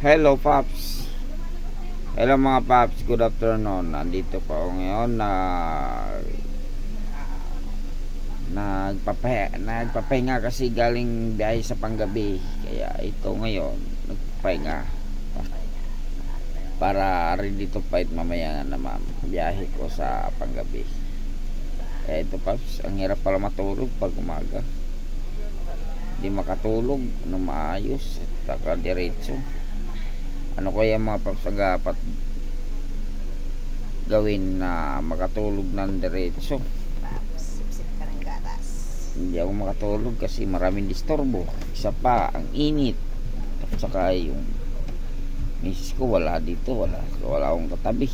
Hello Paps. Hello mga Paps, good afternoon. Nandito pa ako ngayon na nagpapahinga kasi galing biyahe sa panggabi. Kaya ito ngayon nagpapahinga para ready to fight mamaya naman biyahe ko sa panggabi. Kaya ito Paps, ang hirap pala matulog pag umaga. Hindi makatulog na maayos at diretso. Ano kaya mga Paps ang dapat gawin na makatulog ng diretso? Sip-sip ka ng gatas. Hindi ako makatulog kasi maraming disturbo. Isa pa, ang init. At saka yung misis ko wala dito. Wala akong katabi.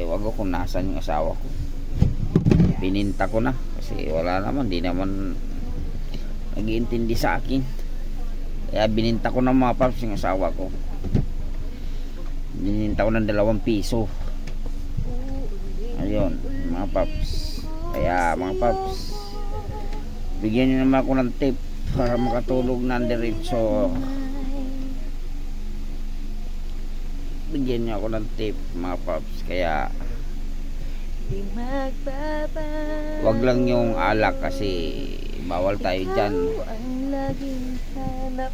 Wag ko kung nasan yung asawa ko. Pininta ko na kasi wala naman, di naman nag-iintindi sa akin. Kaya bininta ko ng mga Paps yung asawa ko. Bininta ko ng 2 piso. Ayun mga Paps. Kaya mga Paps, bigyan niyo naman ako ng tip para makatulog ng diretso. Bigyan niyo ako ng tip mga Paps. Kaya wag lang yung alak kasi bawal tayo dyan. Ang laging hanap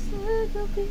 sa gabi.